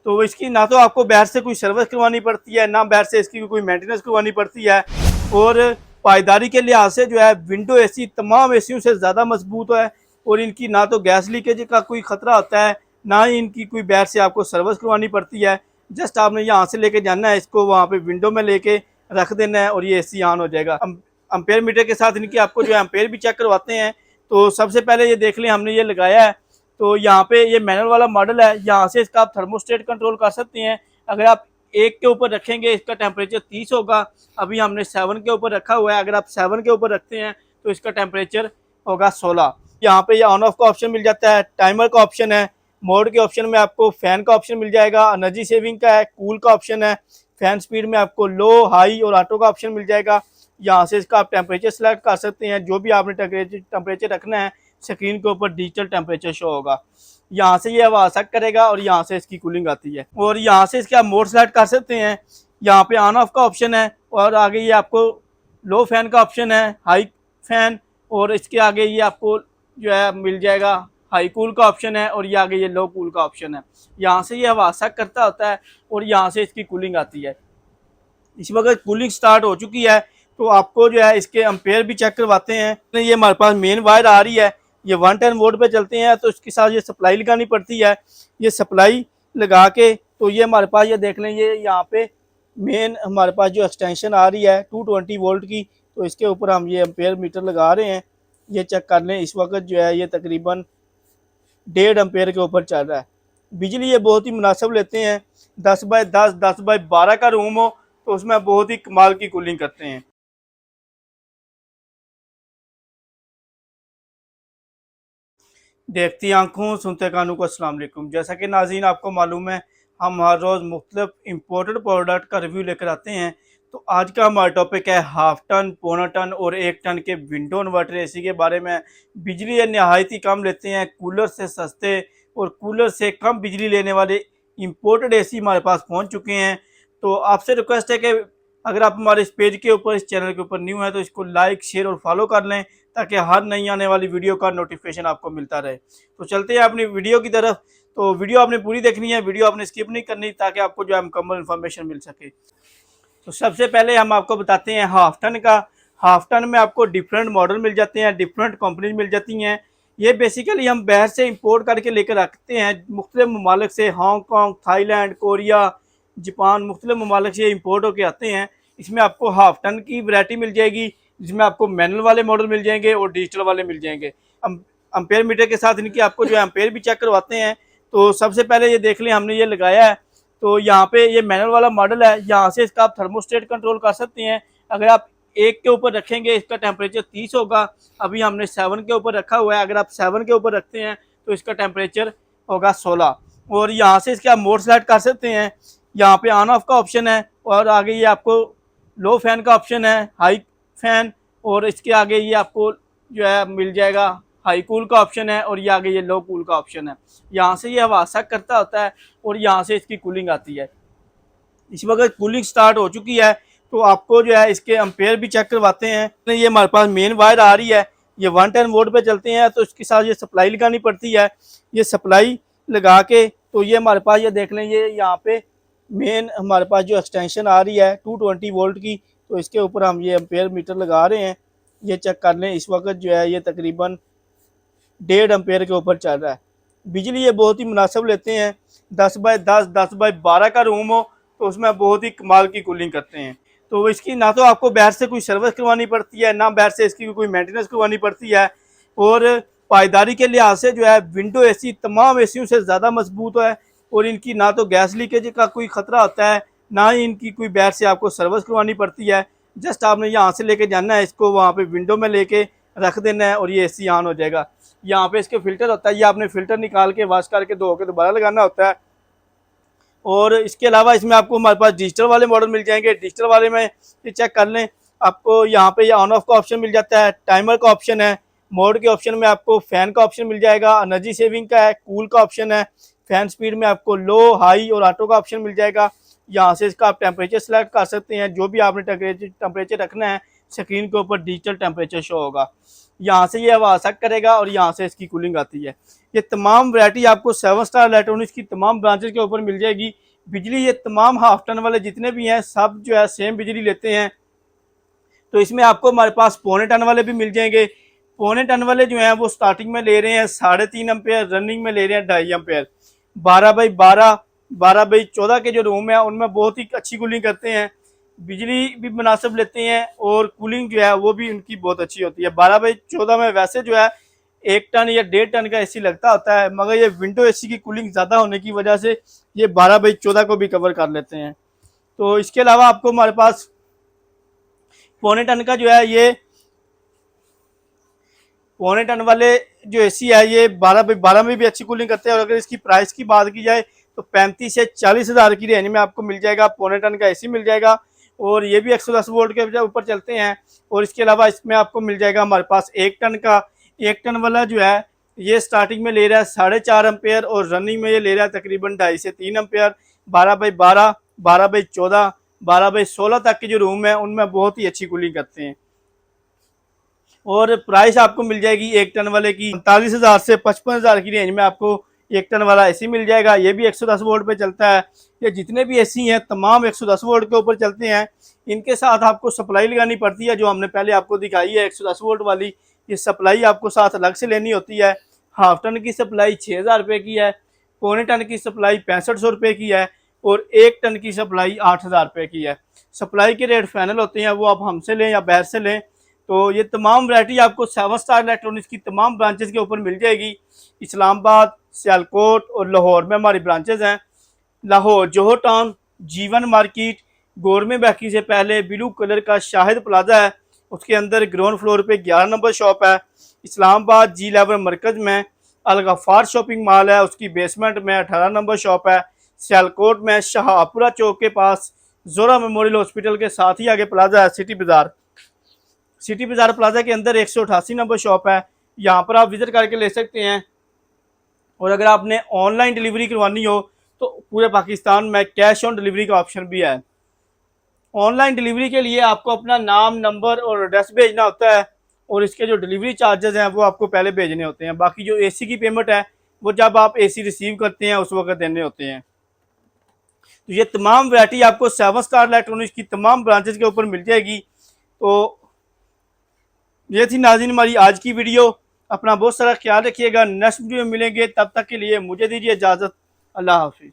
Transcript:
तो इसकी ना तो आपको बाहर से कोई सर्विस करवानी पड़ती है, ना बाहर से इसकी कोई मेंटेनेंस करवानी पड़ती है। और पायदारी के लिहाज से जो है विंडो एसी तमाम एसियों से ज़्यादा मजबूत है। और इनकी ना तो गैस लीकेज का कोई ख़तरा होता है, ना ही इनकी कोई बाहर से आपको सर्विस करवानी पड़ती है। जस्ट आपने यहाँ से लेके जाना है, इसको वहाँ पे विंडो में लेके रख देना है और ये एसी ऑन हो जाएगा। अम्पेयर मीटर के साथ इनकी आपको जो है अम्पेयर भी चेक करवाते हैं। तो सबसे पहले ये देख लें, हमने ये लगाया है तो यहाँ पे ये मैनुअल वाला मॉडल है। यहाँ से इसका आप थर्मोस्टेट कंट्रोल कर सकते हैं। अगर आप 1 के ऊपर रखेंगे इसका टेम्परेचर 30 होगा। अभी हमने 7 के ऊपर रखा हुआ है। अगर आप 7 के ऊपर रखते हैं तो इसका टेम्परेचर होगा 16। यहाँ पे ये ऑन ऑफ का ऑप्शन मिल जाता है, टाइमर का ऑप्शन है, मोड के ऑप्शन में आपको फैन का ऑप्शन मिल जाएगा, एनर्जी सेविंग का है, कूल का ऑप्शन है, फैन स्पीड में आपको लो, हाई और ऑटो का ऑप्शन मिल जाएगा। यहाँ से इसका आप टेम्परेचर सेलेक्ट कर सकते हैं, जो भी आपने टेम्परेचर रखना है स्क्रीन के ऊपर डिजिटल टेम्परेचर शो होगा। यहाँ से ये हवा सेट करेगा और यहाँ से इसकी कूलिंग आती है। और यहाँ से इसके आप मोड सेलेक्ट कर सकते हैं। यहाँ पे ऑन ऑफ का ऑप्शन है और आगे ये आपको लो फैन का ऑप्शन है, हाई फैन, और इसके आगे ये आपको जो है मिल जाएगा हाई कूल का ऑप्शन है और ये आगे ये लो कूल का ऑप्शन है। यहाँ से ये हवा सेट करता होता है और यहाँ से इसकी कूलिंग आती है। इस वक्त कूलिंग स्टार्ट हो चुकी है तो आपको जो है इसके अम्पेयर भी चेक करवाते हैं। ये हमारे पास मेन वायर आ रही है, ये 110 वोल्ट पे चलते हैं तो इसके साथ ये सप्लाई लगानी पड़ती है। ये सप्लाई लगा के तो ये हमारे पास ये देख लें, ये यहाँ पे मेन हमारे पास जो एक्सटेंशन आ रही है 220 वोल्ट की, तो इसके ऊपर हम ये अम्पेयर मीटर लगा रहे हैं। ये चेक कर लें, इस वक्त जो है ये तकरीबन 1.5 अम्पेयर के ऊपर चल रहा है। बिजली ये बहुत ही मुनासिब लेते हैं। 10 बाय 10, 10 बाय 12 का रूम हो तो उसमें बहुत ही कमाल की कूलिंग करते हैं। देखती आंखों सुनते कानों को अस्सलाम वालेकुम। जैसा कि नाज़रीन आपको मालूम है, हम हर रोज़ मुख्तलिफ इम्पोर्टेड प्रोडक्ट का रिव्यू लेकर आते हैं। तो आज का हमारा टॉपिक है हाफ टन, पौना टन और 1 टन के विंडो इन्वर्टर एसी के बारे में। बिजली ये नहायत ही कम लेते हैं, कूलर से सस्ते और कूलर से कम बिजली लेने वाले इम्पोर्टेड एसी हमारे पास पहुँच चुके हैं। तो आपसे रिक्वेस्ट है कि अगर आप हमारे इस पेज के ऊपर, इस चैनल के ऊपर न्यू है तो इसको लाइक, शेयर और फॉलो कर लें ताकि हर नई आने वाली वीडियो का नोटिफिकेशन आपको मिलता रहे। तो चलते हैं अपनी वीडियो की तरफ। तो वीडियो आपने पूरी देखनी है, वीडियो आपने स्किप नहीं करनी ताकि आपको जो है मुकम्मल इन्फॉर्मेशन मिल सके। तो सबसे पहले हम आपको बताते हैं हाफ टन का। हाफ टन में आपको डिफरेंट मॉडल मिल जाते हैं, डिफरेंट कंपनीज मिल जाती हैं। ये बेसिकली हम बाहर से इंपोर्ट करके लेकर रखते हैं मुख्तलिफ ममालिक से, हांगकॉन्ग, थाईलैंड, कोरिया, जापान, मुख्तलिफ ममालिक से इंपोर्ट होकर आते हैं। इसमें आपको हाफ टन की वैरायटी मिल जाएगी, जिसमें आपको मैनुअल वाले मॉडल मिल जाएंगे और डिजिटल वाले मिल जाएंगे। अम्पेयर मीटर के साथ इनकी आपको जो है अम्पेयर भी चेक करवाते हैं। तो सबसे पहले ये देख लें, हमने ये लगाया है तो यहाँ पे ये मैनुअल वाला मॉडल है। यहाँ से इसका आप थर्मोस्टेट कंट्रोल कर सकते हैं। अगर आप 1 के ऊपर रखेंगे इसका टेम्परेचर 30 होगा। अभी हमने 7 के ऊपर रखा हुआ है। अगर आप 7 के ऊपर रखते हैं तो इसका टेम्परेचर होगा 16। और यहाँ से इसके आप मोड सेलेक्ट कर सकते हैं। यहाँ पे ऑन ऑफ का ऑप्शन है और आगे ये आपको लो फैन का ऑप्शन है, हाई फैन, और इसके आगे ये आपको जो है मिल जाएगा हाई कूल का ऑप्शन है और ये आगे ये लो कूल का ऑप्शन है। यहाँ से ये हवा सेट करता होता है और यहाँ से इसकी कूलिंग आती है। इस वक्त कूलिंग स्टार्ट हो चुकी है तो आपको जो है इसके अम्पेयर भी चेक करवाते हैं। ये हमारे पास मेन वायर आ रही है, ये 110 वोल्ट पे चलते हैं तो इसके साथ ये सप्लाई लगानी पड़ती है। ये सप्लाई लगा के तो ये हमारे पास ये देख लें, ये यहाँ पे मेन हमारे पास जो एक्सटेंशन आ रही है 220 वोल्ट की, तो इसके ऊपर हम ये अम्पेयर मीटर लगा रहे हैं। ये चेक कर लें, इस वक्त जो है ये तकरीबन 1.5 अम्पेयर के ऊपर चल रहा है। बिजली ये बहुत ही मुनासिब लेते हैं। 10 बाय 10, 10 बाय 12 का रूम हो तो उसमें बहुत ही कमाल की कूलिंग करते हैं। तो इसकी ना तो आपको बाहर से कोई सर्विस करवानी पड़ती है, ना बाहर से इसकी कोई मेंटेनेंस करवानी पड़ती है। और पायदारी के लिहाज से जो है विंडो एसी तमाम एसियों से ज़्यादा मजबूत है। और इनकी ना तो गैस लीकेज का कोई ख़तरा होता है, ना ही इनकी कोई बाहर से आपको सर्विस करवानी पड़ती है। जस्ट आपने यहाँ से लेके जाना है, इसको वहाँ पे विंडो में लेके रख देना है और ये एसी ऑन हो जाएगा। यहाँ पे इसके फिल्टर होता है, ये आपने फिल्टर निकाल के वॉश करके धो के दोबारा लगाना होता है। और इसके अलावा इसमें आपको हमारे पास डिजिटल वाले मॉडल मिल जाएंगे। डिजिटल वाले में ये चेक कर लें, आपको यहाँ पे ये ऑन ऑफ का ऑप्शन मिल जाता है, टाइमर का ऑप्शन है, मोड के ऑप्शन में आपको फैन का ऑप्शन मिल जाएगा, एनर्जी सेविंग का है, कूल का ऑप्शन है, फैन स्पीड में आपको लो, हाई और ऑटो का ऑप्शन मिल जाएगा। यहाँ से इसका आप टेम्परेचर सेलेक्ट कर सकते हैं, जो भी आपने टेम्परेचर रखना है स्क्रीन के ऊपर डिजिटल टेम्परेचर शो होगा। यहाँ से ये हवा सक करेगा और यहाँ से इसकी कूलिंग आती है। ये तमाम वैरायटी आपको 7 स्टार इलेक्ट्रॉनिक्स की तमाम ब्रांचेज के ऊपर मिल जाएगी। बिजली ये तमाम हाफ टन वाले जितने भी हैं सब जो है सेम बिजली लेते हैं। तो इसमें आपको हमारे पास पौने टन वाले भी मिल जाएंगे। पौने टन वाले जो हैं वो स्टार्टिंग में ले रहे हैं 3.5 एम्पेयर, रनिंग में ले रहे हैं 2.5 एम्पेयर। 12x12, 12x14 के जो रूम है उनमें बहुत ही अच्छी कूलिंग करते हैं, बिजली भी मुनासिब लेते हैं और कूलिंग जो है वो भी उनकी बहुत अच्छी होती है। 12x14 में वैसे जो है 1 टन या 1.5 टन का एसी लगता होता है, मगर ये विंडो एसी की कूलिंग ज़्यादा होने की वजह से ये 12x14 को भी कवर कर लेते हैं। तो इसके अलावा आपको हमारे पास पौने टन का जो है ये पौने टन वाले जो एसी है ये 12x12 में भी अच्छी कूलिंग करते हैं। और अगर इसकी प्राइस की बात की जाए तो 35 से 40 हज़ार की रेंज में आपको मिल जाएगा। पौने टन का एसी मिल जाएगा और ये भी 110 वोल्ट के ऊपर चलते हैं। और इसके अलावा इसमें आपको मिल जाएगा हमारे पास 1 टन का। 1 टन वाला जो है ये स्टार्टिंग में ले रहा है 4.5 एम्पेयर और रनिंग में ये ले रहा है तकरीबन 2.5 से 3 एम्पेयर। 12x12, 12x14, 12x16 तक के जो रूम है उनमें बहुत ही अच्छी कूलिंग करते हैं। और प्राइस आपको मिल जाएगी 1 टन वाले की 45 हज़ार से 55 हज़ार की रेंज में आपको 1 टन वाला एसी मिल जाएगा। ये भी 110 वोल्ट पे चलता है। ये जितने भी एसी हैं तमाम 110 वोल्ट के ऊपर चलते हैं। इनके साथ आपको सप्लाई लगानी पड़ती है, जो हमने पहले आपको दिखाई है 110 वोल्ट वाली। ये सप्लाई आपको साथ अलग से लेनी होती है। हाफ टन की सप्लाई 6,000 रुपये की है, पौने टन की सप्लाई 6500 रुपये की है और 1 टन की सप्लाई 8,000 रुपये की है। सप्लाई के रेट फाइनल होते हैं, वो आप हमसे लें या बाहर से लें। तो ये तमाम वैरायटी आपको 7 स्टार इलेक्ट्रॉनिक्स की तमाम ब्रांचेस के ऊपर मिल जाएगी। इस्लामाबाद, सियालकोट और लाहौर में हमारी ब्रांचेस हैं। लाहौर जोहर टाउन, जीवन मार्केट, गवर्नमेंट बेकरी से पहले ब्लू कलर का शाहिद प्लाजा है, उसके अंदर ग्राउंड फ्लोर पे 11 नंबर शॉप है। इस्लामाबाद G11 मरकज़ में अल गफ्फार शॉपिंग मॉल है, उसकी बेसमेंट में 18 नंबर शॉप है। सियालकोट में शाहपुरा चौक के पास जोरा मेमोरियल हॉस्पिटल के साथ ही आगे प्लाजा है सिटी बाज़ार प्लाजा के अंदर 188 नंबर शॉप है। यहाँ पर आप विज़िट करके ले सकते हैं। और अगर आपने ऑनलाइन डिलीवरी करवानी हो तो पूरे पाकिस्तान में कैश ऑन डिलीवरी का ऑप्शन भी है। ऑनलाइन डिलीवरी के लिए आपको अपना नाम, नंबर और एड्रेस भेजना होता है और इसके जो डिलीवरी चार्जेस हैं वो आपको पहले भेजने होते हैं। बाकी जो एसी की पेमेंट है वो जब आप एसी रिसीव करते हैं उस वक्त देने होते हैं। तो ये तमाम वैरायटी आपको 7 स्टार इलेक्ट्रॉनिक्स की तमाम ब्रांचेस के ऊपर मिल जाएगी। तो ये थी नाज़रीन हमारी आज की वीडियो। अपना बहुत सारा ख्याल रखिएगा। नेक्स्ट वीडियो में मिलेंगे, तब तक के लिए मुझे दीजिए इजाज़त। अल्लाह हाफिज़।